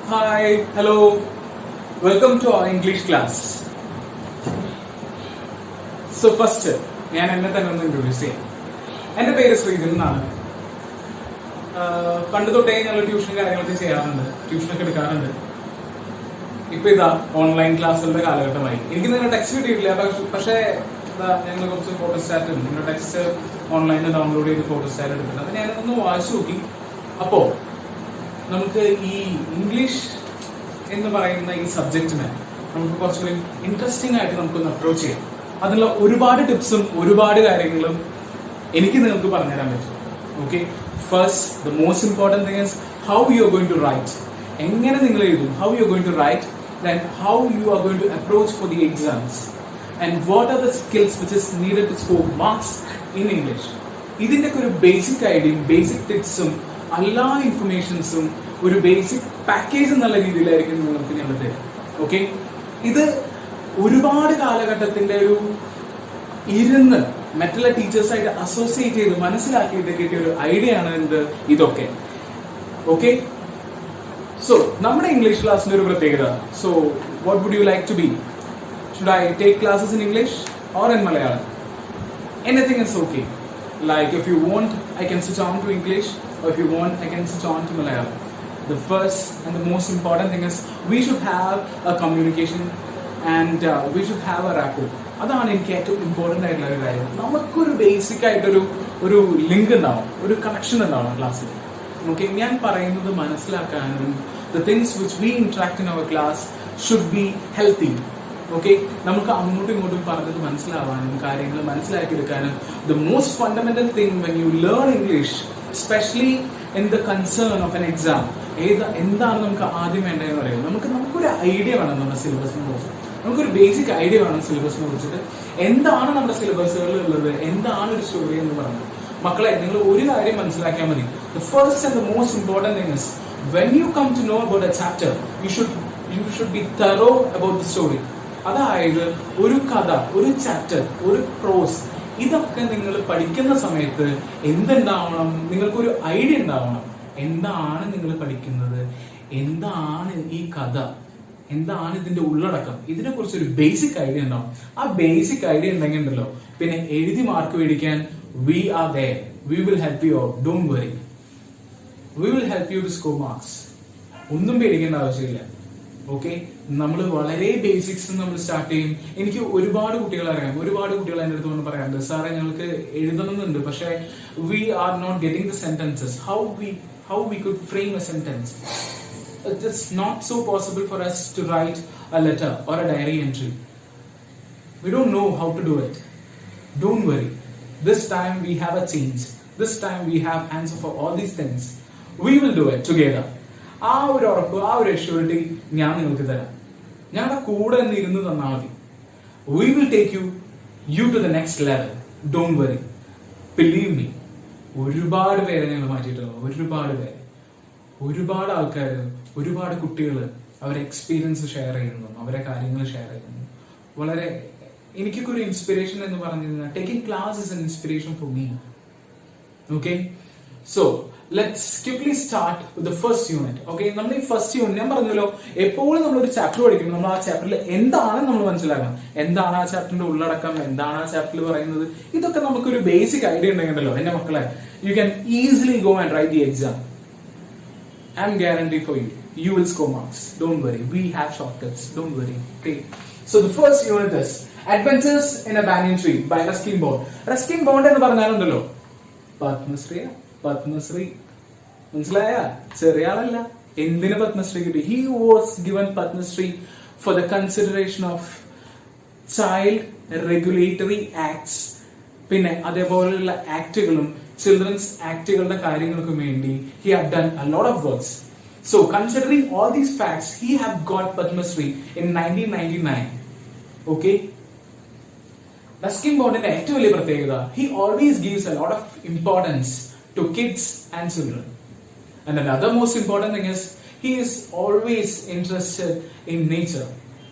Hi, hello, welcome to our English class. So first, ഞാൻ എന്നെ തന്നെ ഒന്ന് ഇൻട്രൊഡ്യൂസ് ചെയ്യാം. എൻ്റെ പേര് ശ്രീധരൻ എന്നാണ്. പണ്ട് തൊട്ടേ ഞങ്ങൾ ട്യൂഷൻ കാര്യങ്ങളൊക്കെ ചെയ്യാറുണ്ട്, ട്യൂഷനൊക്കെ എടുക്കാറുണ്ട്. ഇപ്പൊ ഇതാ ഓൺലൈൻ ക്ലാസ്സുകളുടെ കാലഘട്ടമായി. എനിക്ക് നിങ്ങളുടെ ടെക്സ്റ്റ് കിട്ടിയിട്ടില്ല, പക്ഷേ ഞങ്ങൾ കുറച്ച് ഫോട്ടോസ്റ്റാറ്റ് ഉണ്ട്. നിങ്ങളുടെ ടെക്സ്റ്റ് ഓൺലൈനിൽ ഡൗൺലോഡ് ചെയ്ത് ഫോട്ടോസ്റ്റാറ്റ് എടുത്തിട്ടുണ്ട്. അത് ഞാനൊന്ന് വായിച്ചു നോക്കി. അപ്പോ നമുക്ക് ഈ ഇംഗ്ലീഷ് എന്ന് പറയുന്ന ഈ സബ്ജക്റ്റിനെ നമുക്ക് കുറച്ചുകൂടി ഇൻട്രസ്റ്റിംഗ് ആയിട്ട് നമുക്കൊന്ന് അപ്രോച്ച് ചെയ്യാം. അതിനുള്ള ഒരുപാട് ടിപ്സും ഒരുപാട് കാര്യങ്ങളും എനിക്ക് നിങ്ങൾക്ക് പറഞ്ഞുതരാൻ പറ്റും. Okay, first the most important thing is how you are going to write. എങ്ങനെ നിങ്ങൾ എഴുതും, how you are going to write, then how you are going to approach for the exams and what are the skills which is needed to score marks in English. ഇതിൻ്റെയൊക്കെ ഒരു basic ഐഡിയയും basic ടിപ്സും എല്ലാ ഇൻഫർമേഷൻസും ഒരു basic package എന്നുള്ള രീതിയിലായിരിക്കും നിങ്ങൾക്ക് ഞങ്ങൾ തരും. Okay, ഇത് ഒരുപാട് കാലഘട്ടത്തിന്റെ ഒരു ഇരുന്ന് മറ്റുള്ള ടീച്ചേഴ്സായിട്ട് അസോസിയേറ്റ് ചെയ്ത് മനസ്സിലാക്കിയിട്ട് കിട്ടിയ ഒരു ഐഡിയ ആണ് ഇതൊക്കെ. ഓക്കെ, സോ നമ്മുടെ ഇംഗ്ലീഷ് ക്ലാസ്സിന്റെ ഒരു പ്രത്യേകത. So what would you like to be? Should I take classes in English or in Malayalam? Anything is okay. Like if you want, I can switch on to English, or if you want, I can switch on to Malayalam. The first and the most important thing is we should have a communication and we should have a rapport. അതാണ് എനിക്ക് ഏറ്റവും important ആയിട്ടുള്ള ഒരു കാര്യം. നമുക്കൊരു basic ആയിട്ടൊരു link ഉണ്ടാവും, ഒരു കണക്ഷൻ ഉണ്ടാവും ക്ലാസ്സിൽ. ഓക്കെ, ഞാൻ പറയുന്നത് മനസ്സിലാക്കാനും the things which we interact in our class should be healthy. Okay, നമുക്ക് അങ്ങോട്ടും ഇങ്ങോട്ടും പറഞ്ഞത് മനസ്സിലാവാനും കാര്യങ്ങൾ മനസ്സിലാക്കിയെടുക്കാനും the most fundamental thing when you learn English, especially in the concern of an exam, എന്താണ് നമുക്ക് ആദ്യം വേണ്ടതെന്ന് പറയുന്നത്, നമുക്കൊരു ഐഡിയ വേണം നമ്മുടെ സിലബസിനെ കുറിച്ച്. നമുക്കൊരു ബേസിക് ഐഡിയ വേണം സിലബസിനെ കുറിച്ചിട്ട്. എന്താണ് നമ്മുടെ സിലബസുകളിൽ ഉള്ളത്, എന്താണ് ഒരു സ്റ്റോറി എന്ന് പറയുന്നത്. മക്കളെ, നിങ്ങൾ ഒരു കാര്യം മനസ്സിലാക്കിയാൽ മതി. The first and the most important thing is when you come to know about a chapter, you should be thorough about the story. അതായത് ഒരു കഥ, ഒരു ചാപ്റ്റർ, ഒരു പ്രോസ്, ഇതൊക്കെ നിങ്ങൾ പഠിക്കുന്ന സമയത്ത് എന്തുണ്ടാവണം, നിങ്ങൾക്കൊരു ഐഡിയ ഉണ്ടാവണം. എന്താണ് നിങ്ങൾ പഠിക്കുന്നത്, എന്താണ് ഈ കഥ, എന്താണ് ഇതിന്റെ ഉള്ളടക്കം, ഇതിനെ കുറിച്ച് ഒരു ബേസിക് ഐഡിയ ഉണ്ടാവും. ആ ബേസിക് ഐഡിയ ഉണ്ടെങ്കിൽ ഉണ്ടല്ലോ, പിന്നെ എഴുതി മാർക്ക് മേടിക്കാൻ we are there, we will help you out, don't worry, we will help you to score marks. ഒന്നും പേടിക്കേണ്ട ആവശ്യമില്ല. ഓക്കെ, നമ്മൾ വളരെ ബേസിക്സ് നമ്മൾ സ്റ്റാർട്ട് ചെയ്യും. എനിക്ക് ഒരുപാട് കുട്ടികൾ അറിയാം, ഒരുപാട് കുട്ടികൾ എൻ്റെ അടുത്ത് വന്ന് പറയാറുണ്ട്, സാറേ ഞങ്ങൾക്ക് എഴുതണമെന്നുണ്ട്, പക്ഷേ we are not getting the sentences, how we could frame a sentence. It's not so possible for us to write a letter or a diary entry. We don't know how to do it. Don't worry. This time we have a change. This time we have answer for all these things. We will do it together. ആ ഒരു ഉറപ്പ്, ആ ഒരു assurity ഞാൻ നിങ്ങൾക്ക് തരാം. ഞങ്ങളുടെ കൂടെ ഇരുന്ന് തന്നാൽ മതി. We will take you to the next level. Don't worry. Believe me. ഒരുപാട് പേരെ ഞങ്ങൾ മാറ്റിയിട്ടുള്ളൂ, ഒരുപാട് ആൾക്കാർ, ഒരുപാട് കുട്ടികൾ അവരെ എക്സ്പീരിയൻസ് ഷെയർ ചെയ്യുന്നു, അവരെ കാര്യങ്ങൾ ഷെയർ ചെയ്യുന്നു. വളരെ എനിക്കൊക്കെ ഒരു ഇൻസ്പിറേഷൻ എന്ന് പറഞ്ഞു കഴിഞ്ഞാൽ taking class is an inspiration for me. Okay, so let's quickly start with the first unit. Okay, നമ്മൾ ഈ ഫസ്റ്റ് യൂണിറ്റ് ഞാൻ പറഞ്ഞല്ലോ, എപ്പോഴും നമ്മളൊരു ചാപ്റ്റർ പഠിക്കുമ്പോൾ നമ്മൾ ആ ചാപ്റ്ററിൽ എന്താണ് നമ്മൾ മനസ്സിലാക്കണം, എന്താണ് ആ ചാപ്റ്ററിന്റെ ഉള്ളടക്കം, എന്താണ് ആ ചാപ്റ്ററിൽ പറയുന്നത്, ഇതൊക്കെ നമുക്കൊരു ബേസിക് ഐഡിയ ഉണ്ടെങ്കിലോ എന്റെ മക്കളെ, you can easily go and write the exam. I'm guarantee for you will score marks. Don't worry, we have shortcuts. Don't worry. Okay, so the first unit is Adventures in a Banyan Tree by Ruskin Bond. Ruskin Bond എന്ന് പറഞ്ഞാലുണ്ടല്ലോ, പത്മശ്രീ മനസ്സിലായ ചെറിയ ആളല്ല. എന്തിന് പത്മശ്രീ കിട്ടി? He was given Padmashri for the consideration of child regulatory acts. പിന്നെ അതേപോലെയുള്ള ആക്ടുകളും children's ആക്ടുകളുടെ കാര്യങ്ങൾക്കും വേണ്ടി he have done a lot of works. So considering all these facts, he have got Padma Shri in 1999. Okay, Ruskin Bondന്റെ ഏറ്റവും വലിയ പ്രത്യേകത, he always gives a lot of importance to kids and children. And another most important thing is he is always interested in nature.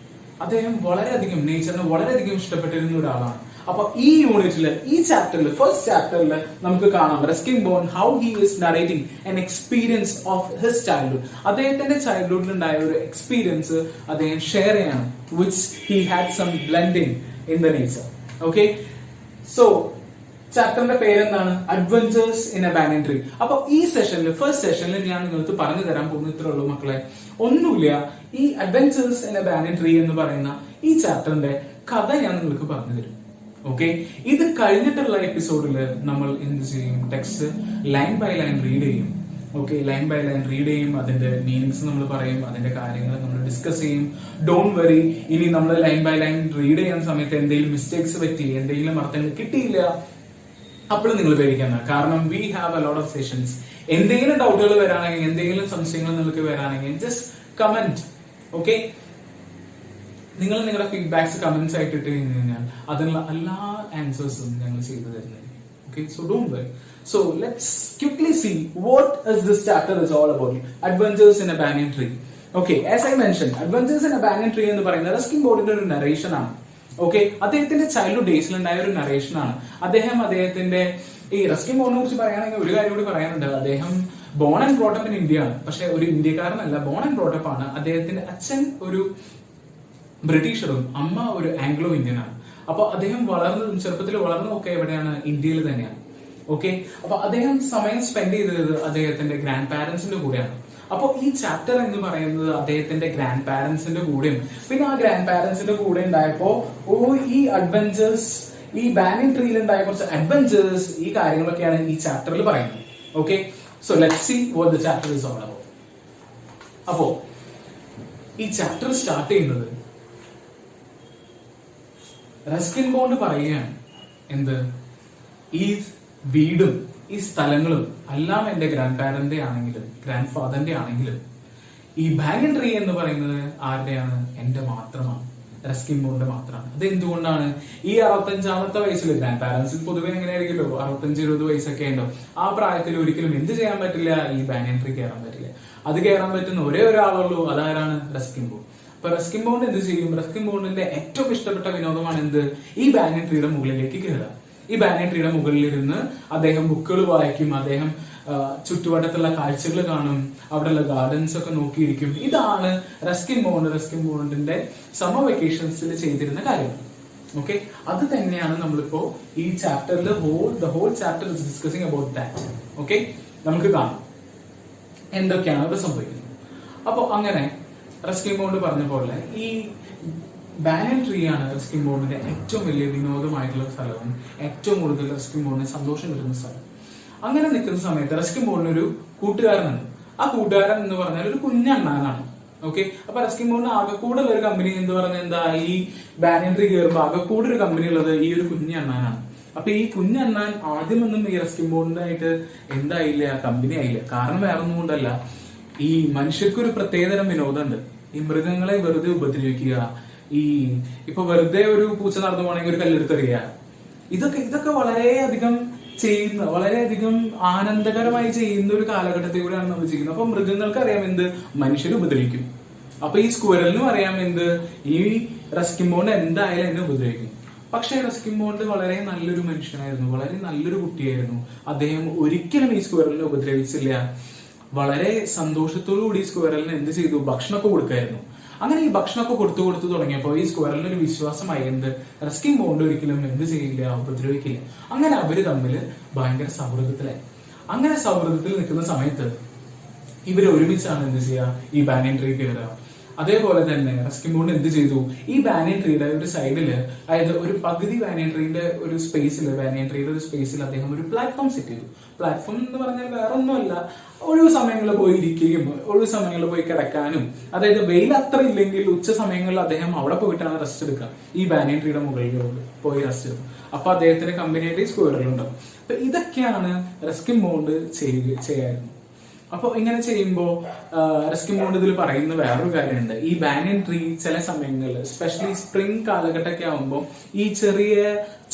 അദ്ദേഹം വളരെയധികം നേച്ചറിനെ വളരെയധികം ഇഷ്ടപ്പെട്ടിരുന്ന ഒരാളാണ്. അപ്പൊ ഈ യൂണിറ്റില്, ഈ ചാപ്റ്ററിൽ, ഫസ്റ്റ് ചാപ്റ്ററിൽ നമുക്ക് കാണാം Ruskin Bond how he is narrating an experience of his childhood. അദ്ദേഹത്തിന്റെ ചൈൽഡ്ഹുഡിൽ ഉണ്ടായ ഒരു എക്സ്പീരിയൻസ് അദ്ദേഹം ഷെയർ ചെയ്യാണ്, which he had some blending in the nature. Okay, so ചാപ്റ്ററിന്റെ പേരെന്താണ്? Adventures in a banyan tree. അപ്പൊ ഈ സെഷനിൽ, ഫസ്റ്റ് സെഷനിൽ ഞാൻ നിങ്ങൾക്ക് പറഞ്ഞു തരാൻ പോകുന്ന ഇത്രേ ഉള്ളൂ മക്കളെ, ഒന്നുമില്ല. ഈ adventures in a banyan tree എന്ന് പറയുന്ന ഈ ചാപ്റ്ററിന്റെ കഥ ഞാൻ നിങ്ങൾക്ക് പറഞ്ഞു തരും. ഓക്കെ, ഇത് കഴിഞ്ഞിട്ടുള്ള എപ്പിസോഡിൽ നമ്മൾ എന്ത് ചെയ്യും? Text line by line read ചെയ്യും. Okay, line by line read ചെയ്യും, അതിന്റെ മീനിങ്സ് നമ്മൾ പറയും, അതിന്റെ കാര്യങ്ങൾ നമ്മൾ ഡിസ്കസ് ചെയ്യും. ഡോണ്ട് വറി, ഇനി നമ്മൾ ലൈൻ ബൈ ലൈൻ റീഡ് ചെയ്യുന്ന സമയത്ത് എന്തെങ്കിലും മിസ്റ്റേക്സ് പറ്റി, എന്തെങ്കിലും അർത്ഥങ്ങൾ കിട്ടിയില്ല, അപ്പോഴും നിങ്ങൾ പേടിക്കണ്ട. കാരണം we have a lot of sessions. എന്തെങ്കിലും ഡൗട്ടുകൾ വരാണെങ്കിൽ, എന്തെങ്കിലും സംശയങ്ങൾ നിങ്ങൾക്ക് വരാണെങ്കിൽ ജസ്റ്റ് കമന്റ്. ഓക്കെ, നിങ്ങൾ നിങ്ങളുടെ ഫീഡ്ബാക്സ് കമന്റ്സ് ആയിട്ട് ഇട്ട് കഴിഞ്ഞാൽ അതിനുള്ള എല്ലാ ആൻസേഴ്സും ഞങ്ങൾ ചെയ്തു തരുന്നതായിരിക്കും. Okay, so don't worry. So let's quickly see what is this chapter is all about. Adventures in a banyan tree. Okay, as I mentioned, Adventures in a banyan tree എന്ന് പറയുന്നത് റസ്കിൻ ബോർഡിന്റെ ഒരു നറേഷൻ ആണ്. Okay, അദ്ദേഹത്തിന്റെ childhood ഡേയ്സിൽ ഉണ്ടായ ഒരു narration ആണ്. അദ്ദേഹത്തിന്റെ ഈ റസ്കിൻ ബോർഡിനെ കുറിച്ച് പറയുകയാണെങ്കിൽ ഒരു കാര്യം കൂടി പറയാനുണ്ട്. അദ്ദേഹം born and brought up in India ആണ്. പക്ഷെ ഒരു ഇന്ത്യക്കാരനല്ല, ബോൺ ആൻഡ് ബ്രോട്ടപ്പ് ആണ്. അദ്ദേഹത്തിന്റെ അച്ഛൻ ഒരു ബ്രിട്ടീഷറും അമ്മ ഒരു ആംഗ്ലോ ഇന്ത്യൻ ആണ്. അപ്പൊ അദ്ദേഹം വളർന്നതും ചെറുപ്പത്തിൽ വളർന്നതൊക്കെ എവിടെയാണ്? ഇന്ത്യയിൽ തന്നെയാണ്. ഓക്കെ, അപ്പൊ അദ്ദേഹം സമയം സ്പെൻഡ് ചെയ്തത് അദ്ദേഹത്തിന്റെ ഗ്രാൻഡ് പാരന്റ്സിന്റെ കൂടെയാണ്. അപ്പൊ ഈ ചാപ്റ്റർ എന്ന് പറയുന്നത് അദ്ദേഹത്തിന്റെ ഗ്രാൻഡ് പാരന്റ്സിന്റെ കൂടെയും, പിന്നെ ആ ഗ്രാൻഡ് പാരന്റ്സിന്റെ കൂടെ ഉണ്ടായപ്പോ ഈ അഡ്വഞ്ചേഴ്സ്, ഈ ബാനിയൻ ട്രീയിൽ ഉണ്ടായ കുറച്ച് അഡ്വഞ്ചേഴ്സ്, ഈ കാര്യങ്ങളൊക്കെയാണ് ഈ ചാപ്റ്ററിൽ പറയുന്നത്. Okay, so let's see what the chapter is all about. അപ്പോ ഈ ചാപ്റ്റർ സ്റ്റാർട്ട് ചെയ്യുന്നത് റസ്കിൻ ബോണ്ട് പറയുകയാണ്, എന്ത്? ഈ വീടും ഈ സ്ഥലങ്ങളും എല്ലാം എന്റെ ഗ്രാൻഡ് പാരന്റെ ആണെങ്കിലും ഗ്രാൻഡ് ഫാദറിന്റെ ആണെങ്കിലും ഈ ബാനിയൻ ട്രീ എന്ന് പറയുന്നത് ആരുടെയാണ്? എന്റെ മാത്രമാണ്, റസ്കിൻ ബോണ്ടിന്റെ മാത്രമാണ്. അത് എന്തുകൊണ്ടാണ്? ഈ 65-ാമത്തെ വയസ്സിൽ, ഗ്രാൻഡ് പാരന്റ്സിൽ പൊതുവെ എങ്ങനെയായിരിക്കുമല്ലോ, 65-20 വയസ്സൊക്കെ ഉണ്ടോ, ആ പ്രായത്തിൽ ഒരിക്കലും എന്ത് ചെയ്യാൻ പറ്റില്ല? ഈ ബാനിയൻ ട്രീ കയറാൻ പറ്റില്ല. അത് കയറാൻ പറ്റുന്ന ഒരേ ഒരാളുള്ളൂ, അതാരാണ്? Ruskin bond. അപ്പൊ റസ്കിൻ ബോണ്ട് എന്ത് ചെയ്യും? റസ്കിൻ ബോണ്ടിന്റെ ഏറ്റവും ഇഷ്ടപ്പെട്ട വിനോദമാണ് എന്ത്? ഈ ബാനിയൻ ട്രീയുടെ മുകളിലേക്ക് കയറുക. ഈ ബാനിയൻ ട്രീയുടെ മുകളിലിരുന്ന് അദ്ദേഹം ബുക്കുകൾ വായിക്കും, അദ്ദേഹം ചുറ്റുവട്ടത്തുള്ള കാഴ്ചകൾ കാണും, അവിടെയുള്ള ഗാർഡൻസ് ഒക്കെ നോക്കിയിരിക്കും. ഇതാണ് റസ്കിൻ ബോണ്ടിന്റെ സമ്മർ വെക്കേഷൻസിൽ ചെയ്തിരുന്ന കാര്യങ്ങൾ. ഓക്കെ, അത് തന്നെയാണ് നമ്മളിപ്പോ ഈ ചാപ്റ്ററിൽ the whole chapter is discussing about that. Okay, നമുക്ക് കാണാം എന്തൊക്കെയാണ് ഇവിടെ സംഭവിക്കുന്നത്. അപ്പൊ അങ്ങനെ റസ്കിൻ ബോണ്ട് പറഞ്ഞ പോലെ ഈ ബാനിയൻ ട്രീ ആണ് റസ്കിൻ ബോണ്ടിന്റെ ഏറ്റവും വലിയ വിനോദമായിട്ടുള്ള സ്ഥലവും ഏറ്റവും കൂടുതൽ റസ്കിൻ ബോണ്ടിന് സന്തോഷം കിട്ടുന്ന സ്ഥലം. അങ്ങനെ നിൽക്കുന്ന സമയത്ത് റസ്കിൻ ബോണ്ടിന് ഒരു കൂട്ടുകാരനുണ്ട്. ആ കൂട്ടുകാരൻ എന്ന് പറഞ്ഞാൽ ഒരു കുഞ്ഞണ്ണാനാണ്. ഓക്കെ, അപ്പൊ റസ്കിൻ ബോണ്ടിന് ആകെക്കൂടെ ഒരു കമ്പനി എന്ന് പറഞ്ഞാൽ എന്താ? ഈ ബാനിയൻ ട്രീ കയറുമ്പോൾ ആകെക്കൂടെ ഒരു കമ്പനി ഉള്ളത് ഈ ഒരു കുഞ്ഞണ്ണാനാണ്. അപ്പൊ ഈ കുഞ്ഞണ്ണാൻ ആദ്യമൊന്നും ഈ റസ്കിൻ ബോണ്ടിനായിട്ട് എന്തായില്ല? കമ്പനി ആയില്ല. കാരണം വേറെ ഒന്നും കൊണ്ടല്ല, ഈ മനുഷ്യർക്കൊരു പ്രത്യേകതരം വിനോദമുണ്ട്. ഈ മൃഗങ്ങളെ വെറുതെ ഉപദ്രവിക്കുക, ഈ ഇപ്പൊ വെറുതെ ഒരു പൂച്ച നടന്നു പോകണമെങ്കിൽ ഒരു കല്ലെടുത്തെറിയുക, ഇതൊക്കെ വളരെയധികം ആനന്ദകരമായി ചെയ്യുന്ന ഒരു കാലഘട്ടത്തിലൂടെയാണ് നമ്മൾ ചെയ്യുന്നത്. അപ്പൊ മൃഗങ്ങൾക്ക് അറിയാം എന്ത്? മനുഷ്യരെ ഉപദ്രവിക്കും. അപ്പൊ ഈ സ്ക്വരലിനും അറിയാം എന്ത്? ഈ റസ്കിൻ ബോണ്ട് എന്തായാലും എന്നെ ഉപദ്രവിക്കും. പക്ഷെ റസ്കിൻ ബോണ്ട് വളരെ നല്ലൊരു മനുഷ്യനായിരുന്നു, വളരെ നല്ലൊരു കുട്ടിയായിരുന്നു. അദ്ദേഹം ഒരിക്കലും ഈ സ്ക്വരലിനെ ഉപദ്രവിച്ചില്ല. വളരെ സന്തോഷത്തോടുകൂടി ഈ സ്ക്വരലിന് എന്ത് ചെയ്തു? ഭക്ഷണമൊക്കെ കൊടുക്കായിരുന്നു. അങ്ങനെ ഈ ഭക്ഷണമൊക്കെ കൊടുത്തു തുടങ്ങിയപ്പോൾ ഈ സ്ക്വയറിന് ഒരു വിശ്വാസമായി എന്ത്? റസ്കിൻ ബോണ്ട് ഒരിക്കലും എന്ത് ചെയ്യില്ല? ഉപദ്രവിക്കില്ല. അങ്ങനെ അവര് തമ്മിൽ ഭയങ്കര സൗഹൃദത്തിലായി. അങ്ങനെ സൗഹൃദത്തിൽ നിൽക്കുന്ന സമയത്ത് ഇവര് ഒരുമിച്ചാണ് എന്ത് ചെയ്യുക? ഈ ബാനിയൻ ട്രീ കയറുക. അതേപോലെ തന്നെ റസ്കിൻ ബോണ്ട് എന്ത് ചെയ്തു? ഈ ബാനിയൻ ട്രീയുടെ ഒരു സൈഡില്, അതായത് ഒരു പകുതി ബാനിയൻ ട്രീയുടെ ഒരു സ്പേസിൽ അദ്ദേഹം ഒരു പ്ലാറ്റ്ഫോം സെറ്റ് ചെയ്തു. പ്ലാറ്റ്ഫോം എന്ന് പറഞ്ഞാൽ വേറെ ഒന്നുമല്ല, ഒഴിവ് സമയങ്ങളിൽ പോയി ഇരിക്കുകയും ഒഴിവ് സമയങ്ങളിൽ പോയി കിടക്കാനും, അതായത് വെയിൽ അത്ര ഇല്ലെങ്കിൽ ഉച്ച സമയങ്ങളിൽ അദ്ദേഹം അവിടെ പോയിട്ടാണ് റെസ്റ്റ് എടുക്കുക. ഈ ബാനിയൻ ട്രീയുടെ മുകളിൽ പോയി റെസ്റ്റ് എടുക്കും. അപ്പൊ അദ്ദേഹത്തിന്റെ കമ്പനിയായിട്ട് ഈ സ്ക്വയറുകളുണ്ടാവും. അപ്പൊ ഇതൊക്കെയാണ് റസ്കിൻ ബോണ്ട് ചെയ്യായിരുന്നു. അപ്പൊ ഇങ്ങനെ ചെയ്യുമ്പോൾ റസ്കിൻ ബോണ്ട് ഇതിൽ പറയുന്ന വേറൊരു കാര്യമുണ്ട്. ഈ ബാനിയൻ ട്രീ ചില സമയങ്ങളിൽ എസ്പെഷ്യലി സ്പ്രിംഗ് കാലഘട്ടമൊക്കെ ആകുമ്പോൾ ഈ ചെറിയ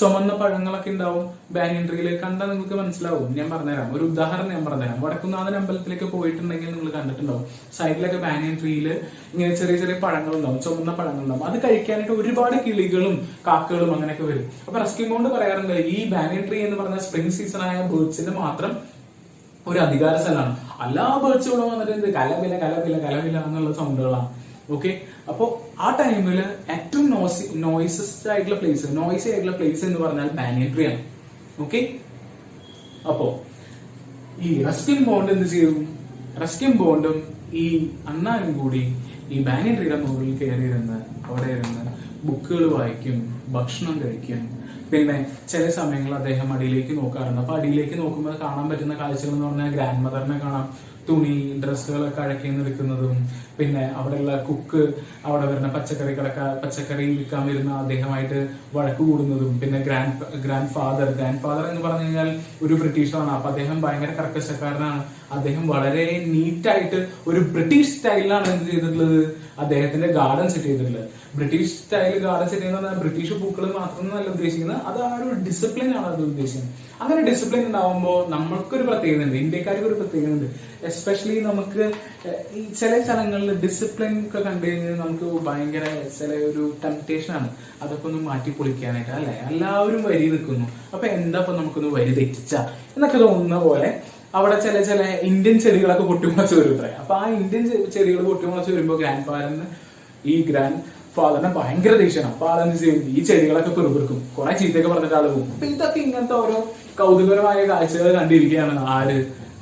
ചുമന്ന പഴങ്ങളൊക്കെ ഉണ്ടാവും ബാനിയൻ ട്രീയിൽ. കണ്ടാൽ നിങ്ങൾക്ക് മനസ്സിലാവും. ഞാൻ പറഞ്ഞുതരാം, ഒരു ഉദാഹരണം ഞാൻ പറഞ്ഞുതരാം. വടക്കുന്നാഥൻ അമ്പലത്തിലേക്ക് പോയിട്ടുണ്ടെങ്കിൽ നിങ്ങൾ കണ്ടിട്ടുണ്ടാവും, സൈഡിലൊക്കെ ബാനിയൻ ട്രീയിൽ ഇങ്ങനെ ചെറിയ ചെറിയ പഴങ്ങളുണ്ടാവും, ചുമന്ന പഴങ്ങളുണ്ടാവും. അത് കഴിക്കാനായിട്ട് ഒരുപാട് കിളികളും കാക്കകളും അങ്ങനെയൊക്കെ വരും. അപ്പൊ റസ്കിൻ ബോണ്ട് പറയാറുണ്ട്, ഈ ബാനിയൻ ട്രീ എന്ന് പറഞ്ഞ സ്പ്രിംഗ് സീസൺ ആയ ബേർഡ്സിന് മാത്രം ഒരു അധികാര സ്ഥലമാണ്. എല്ലാ ബേർഡ്സുകളും വന്നിട്ട് കലപില കലപില കലപില എന്നുള്ള സൗണ്ടുകളാണ്. ഓക്കെ, അപ്പോ ആ ടൈമില് ഏറ്റവും നോയ്സി ആയിട്ടുള്ള പ്ലേസ് എന്ന് പറഞ്ഞാൽ ബാനിയൻ ട്രീ ആണ്. ഓക്കെ, അപ്പോ ഈ റസ്കിൻ ബോണ്ട് എന്ത് ചെയ്യും? റസ്കിൻ ബോണ്ടും ഈ അണ്ണാനും കൂടി ഈ ബാനിയൻ ട്രീയുടെ മുകളിൽ കയറി ഇരുന്ന് അവിടെ ഇരുന്ന് ബുക്കുകൾ വായിക്കും, ഭക്ഷണം കഴിക്കും. പിന്നെ ചില സമയങ്ങളിൽ അദ്ദേഹം അടിയിലേക്ക് നോക്കാറുണ്ട്. അപ്പൊ അടിയിലേക്ക് നോക്കുമ്പോൾ കാണാൻ പറ്റുന്ന കാഴ്ചകൾ എന്ന് പറഞ്ഞാൽ ഗ്രാൻഡ് മദറിനെ കാണാം, തുണി ഡ്രസ്സുകളൊക്കെ അഴക്കി നിൽക്കുന്നതും, പിന്നെ അവിടെയുള്ള കുക്ക് അവിടെ വരുന്ന പച്ചക്കറി വിൽക്കാൻ വരുന്ന അദ്ദേഹമായിട്ട് വഴക്ക് കൂടുന്നതും, പിന്നെ ഗ്രാൻഡ് ഫാദർ എന്ന് പറഞ്ഞു കഴിഞ്ഞാൽ ഒരു ബ്രിട്ടീഷറാണ്. അപ്പൊ അദ്ദേഹം ഭയങ്കര കർക്കശക്കാരനാണ്. അദ്ദേഹം വളരെ നീറ്റായിട്ട് ഒരു ബ്രിട്ടീഷ് സ്റ്റൈലിലാണ് എന്ത് ചെയ്തിട്ടുള്ളത്, അദ്ദേഹത്തിന്റെ ഗാർഡൻ സെറ്റ് ചെയ്തിട്ടുള്ളത്. ബ്രിട്ടീഷ് സ്റ്റൈൽ ഗാർഡൻ സെറ്റ് ചെയ്യുന്നത് ബ്രിട്ടീഷ് പൂക്കൾ മാത്രമല്ല ഉദ്ദേശിക്കുന്നത്, അത് ആ ഒരു ഡിസിപ്ലിൻ ആണ് അത് ഉദ്ദേശിക്കുന്നത്. അങ്ങനെ ഡിസിപ്ലിൻ ഉണ്ടാവുമ്പോൾ നമ്മൾക്കൊരു പ്രത്യേകത ഉണ്ട്, ഇന്ത്യക്കാർക്ക് ഒരു പ്രത്യേകത ഉണ്ട്. എസ്പെഷ്യലി നമുക്ക് ഈ ചില സ്ഥലങ്ങളിൽ ഡിസിപ്ലിൻ ഒക്കെ കണ്ടു കഴിഞ്ഞാൽ നമുക്ക് ഭയങ്കര ചില ഒരു ടെംപ്റ്റേഷൻ ആണ് അതൊക്കെ ഒന്ന് മാറ്റി പൊളിക്കാനായിട്ട്, അല്ലെ? എല്ലാവരും വരി നിൽക്കുന്നു, അപ്പൊ എന്താ ഇപ്പൊ നമുക്കൊന്ന് വരി തെറ്റിച്ച എന്നൊക്കെ തോന്നുന്ന പോലെ അവിടെ ചില ഇന്ത്യൻ ചെടികളൊക്കെ പൊട്ടിമുളച്ച് വരും ഇത്ര. അപ്പൊ ആ ഇന്ത്യൻ ചെടികൾ പൊട്ടിമുളച്ച് വരുമ്പോൾ ഗ്രാൻഡ് ഫാദറിനെ ഭയങ്കര ദേഷ്യമാണ്. അപ്പൊ ആളെന്ത് ചെയ്യും, ഈ ചെടികളൊക്കെ പെറുപിറുക്കും, കുറെ ചീത്തയൊക്കെ പറഞ്ഞിട്ട് ആള് പോകും. അപ്പൊ ഇതൊക്കെ ഇങ്ങനത്തെ ഓരോ കൗതുകരമായ കാഴ്ചകൾ കണ്ടിരിക്കുകയാണ് ആര്,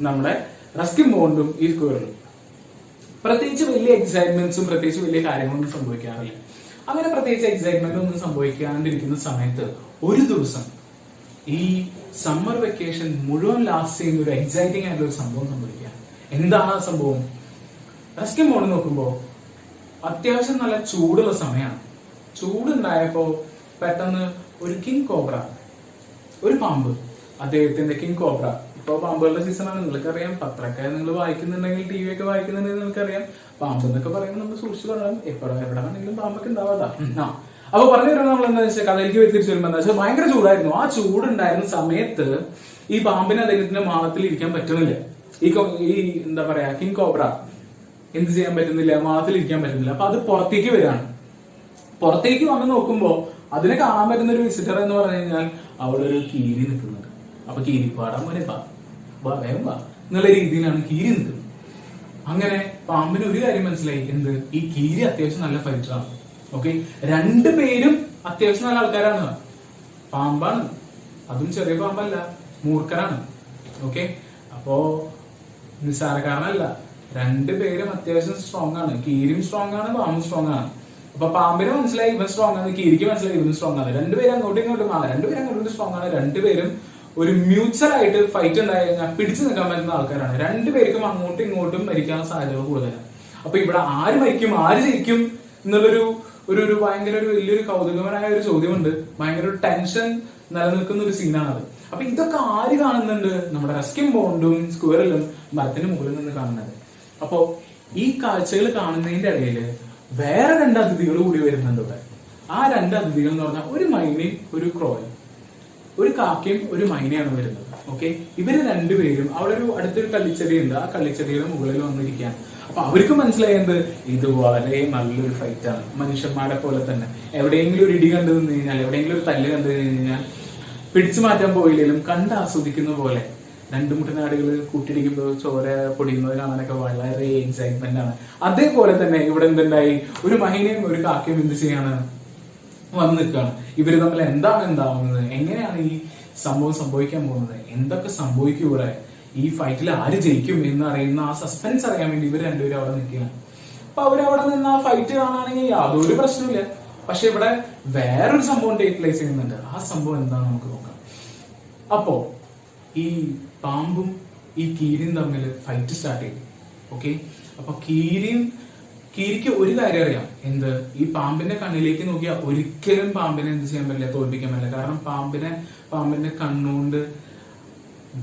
നമ്മുടെ റസ്കിൻ ബോണ്ടും ഈ സ്ക്വയറും. പ്രത്യേകിച്ച് വലിയ എക്സൈറ്റ്മെന്റ്സും പ്രത്യേകിച്ച് വലിയ കാര്യങ്ങളൊന്നും സംഭവിക്കാറില്ല. അങ്ങനെ പ്രത്യേകിച്ച് എക്സൈറ്റ്മെന്റ് ഒന്നും സംഭവിക്കാണ്ടിരിക്കുന്ന സമയത്ത് ഒരു ദിവസം ഈ സമ്മർ വെക്കേഷൻ മുഴുവൻ ലാസ്റ്റ് ചെയ്യുന്ന ഒരു എക്സൈറ്റിംഗ് ആയിട്ടുള്ള ഒരു സംഭവം സംഭവിക്കുക. എന്താണ് ആ സംഭവം? റസ്കിൻ ബോണ്ട് നോക്കുമ്പോ അത്യാവശ്യം നല്ല ചൂടുള്ള സമയമാണ്. ചൂടുണ്ടായപ്പോ പെട്ടെന്ന് ഒരു കിങ് കോബ്ര, ഒരു പാമ്പ്, അദ്ദേഹത്തിന്റെ കിങ് കോബ്ര. ഇപ്പൊ പാമ്പുകളുടെ സീസണാണ്, നിങ്ങൾക്കറിയാം. പത്രമൊക്കെ നിങ്ങൾ വായിക്കുന്നുണ്ടെങ്കിൽ, ടി വി ഒക്കെ വായിക്കുന്നുണ്ടെങ്കിൽ നിങ്ങൾക്കറിയാം. പാമ്പ് എന്നൊക്കെ പറയുമ്പോൾ നമ്മൾ സൂക്ഷിച്ചു പറയണം, എവിടെ വേണമെങ്കിലും പാമ്പൊക്കെ ഉണ്ടാവാതാ. അപ്പൊ പറഞ്ഞു വരുമ്പോൾ നമ്മൾ എന്താ വെച്ചാൽ കഥയിലേക്ക് തിരിച്ചു വരുമ്പോൾ എന്താ വെച്ചാൽ ഭയങ്കര ചൂടായിരുന്നു. ആ ചൂടുണ്ടായിരുന്ന സമയത്ത് ഈ പാമ്പിന് അദ്ദേഹത്തിന്റെ മാളത്തിൽ ഇരിക്കാൻ പറ്റുന്നില്ല. ഈ എന്താ പറയാ, കിങ് കോബ്ര എന്ത് ചെയ്യാൻ പറ്റുന്നില്ല, മാളത്തിൽ ഇരിക്കാൻ പറ്റുന്നില്ല. അപ്പൊ അത് പുറത്തേക്ക് വരികയാണ്. പുറത്തേക്ക് വന്ന് നോക്കുമ്പോ അതിനെ കാണാൻ പറ്റുന്ന ഒരു വിസിറ്റർ എന്ന് പറഞ്ഞു കഴിഞ്ഞാൽ അവിടെ ഒരു കീരി നിൽക്കുന്നുണ്ട്. അപ്പൊ കീരിപ്പാടാൻ പോലെ വേഗം വാ എന്നുള്ള രീതിയിലാണ് കീരി നിൽക്കുന്നത്. അങ്ങനെ പാമ്പിന് ഒരു കാര്യം മനസ്സിലായി, എന്ത്, ഈ കീരി അത്യാവശ്യം നല്ല ഫൈറ്ററാണ്. ഓക്കെ, രണ്ടുപേരും അത്യാവശ്യം നല്ല ആൾക്കാരാണ്. പാമ്പാണ്, അതും ചെറിയ പാമ്പല്ല, മൂർഖനാണ്. ഓക്കെ, അപ്പോ നിസ്സാരക്കാരനല്ല. രണ്ടുപേരും അത്യാവശ്യം സ്ട്രോങ് ആണ്. കീരിയും സ്ട്രോങ് ആണ്, പാമ്പും സ്ട്രോങ് ആണ്. അപ്പൊ പാമ്പിന് മനസ്സിലായി ഇവൻ സ്ട്രോങ് ആണ്, കീരിക്ക് മനസ്സിലായി ഇവൻ സ്ട്രോങ് ആണ്. രണ്ടുപേരും അങ്ങോട്ടും ഇങ്ങോട്ടും സ്ട്രോങ് ആണ്. രണ്ടുപേരും ഒരു മ്യൂച്വൽ ആയിട്ട് ഫൈറ്റ് ഉണ്ടായി കഴിഞ്ഞാൽ പിടിച്ചു നിൽക്കാൻ പറ്റുന്ന ആൾക്കാരാണ്. രണ്ടുപേർക്കും അങ്ങോട്ടും ഇങ്ങോട്ടും മരിക്കാനുള്ള സാധ്യത കൂടുതലാണ്. അപ്പൊ ഇവിടെ ആര് മരിക്കും, ആര് ജയിക്കും എന്നുള്ളൊരു ഒരു ഭയങ്കര ഒരു വലിയൊരു കൗതുകപരമായ ഒരു ചോദ്യമുണ്ട്. ഭയങ്കര ഒരു ടെൻഷൻ നിലനിൽക്കുന്ന ഒരു സീനാണത്. അപ്പൊ ഇതൊക്കെ ആര് കാണുന്നുണ്ട്? നമ്മുടെ റസ്കിൻ ബോണ്ടും സ്ക്വയറിലും മരത്തിന് മുകളിൽ നിന്ന് കാണുന്നത്. അപ്പോ ഈ കാഴ്ചകൾ കാണുന്നതിന്റെ ഇടയിൽ വേറെ രണ്ട് അതിഥികൾ കൂടി വരുന്നുണ്ട് ഇവിടെ. ആ രണ്ട് അതിഥികൾ എന്ന് പറഞ്ഞാൽ ഒരു മൈനയും ഒരു ക്രോയും, ഒരു കാക്കയും ഒരു മൈനയാണ് വരുന്നത്. ഓക്കെ, ഇവര് രണ്ടുപേരും അവിടെ ഒരു അടുത്തൊരു കള്ളിച്ചെടി ഉണ്ട്, ആ കള്ളിച്ചെടിയുടെ മുകളിൽ വന്നിരിക്കുകയാണ്. അപ്പൊ അവർക്ക് മനസ്സിലായത് ഇത് വളരെ നല്ലൊരു ഫൈറ്റ് ആണ്. മനുഷ്യന്മാരെ പോലെ തന്നെ എവിടെയെങ്കിലും ഒരു ഇടി കണ്ടു നിന്ന് കഴിഞ്ഞാൽ, എവിടെയെങ്കിലും ഒരു തല്ല് കണ്ടു കഴിഞ്ഞാൽ പിടിച്ചു മാറ്റാൻ പോയില്ലെങ്കിലും കണ്ട് ആസ്വദിക്കുന്ന പോലെ രണ്ടു മുട്ടനാടുകൾ കൂട്ടിയിടിക്കുമ്പോൾ ചോര പൊടിയുന്നത് കാണാനൊക്കെ വളരെ എക്സൈറ്റ്മെന്റ് ആണ്. അതേപോലെ തന്നെ ഇവിടെ എന്തുണ്ടായി, ഒരു മൈനയും ഒരു കാക്കയും എന്ത് ചെയ്യാണ്, വന്ന് നിൽക്കുകയാണ്. ഇവര് തമ്മിൽ എന്താണ് ഉണ്ടാവുന്നത്, എങ്ങനെയാണ് ഈ സംഭവം സംഭവിക്കാൻ പോകുന്നത്, എന്തൊക്കെ സംഭവിക്കും ഇവിടെ, ഈ ഫൈറ്റിൽ ആര് ജയിക്കും എന്ന് അറിയുന്ന ആ സസ്പെൻസ് അറിയാൻ വേണ്ടി ഇവർ രണ്ടുപേരും അവിടെ നിൽക്കുകയാണ്. അപ്പൊ അവരവിടെ നിന്ന് ആ ഫൈറ്റ് കാണുകയാണെങ്കിൽ യാതൊരു പ്രശ്നമില്ല. പക്ഷെ ഇവിടെ വേറൊരു സംഭവം ടേക്ക് പ്ലേസ് ചെയ്യുന്നുണ്ട്. ആ സംഭവം എന്താണെന്ന് നമുക്ക് നോക്കാം. അപ്പോ ഈ പാമ്പും ഈ കീരിയും തമ്മിൽ ഫൈറ്റ് സ്റ്റാർട്ട് ചെയ്തു. ഓക്കെ, അപ്പൊ കീരിക്ക് ഒരു കാര്യം അറിയാം, എന്ത്, ഈ പാമ്പിന്റെ കണ്ണിലേക്ക് നോക്കിയാൽ ഒരിക്കലും പാമ്പിനെ എന്ത് ചെയ്യാൻ പറ്റില്ല, തോൽപ്പിക്കാൻ പറ്റില്ല. കാരണം പാമ്പിന്റെ കണ്ണുകൊണ്ട്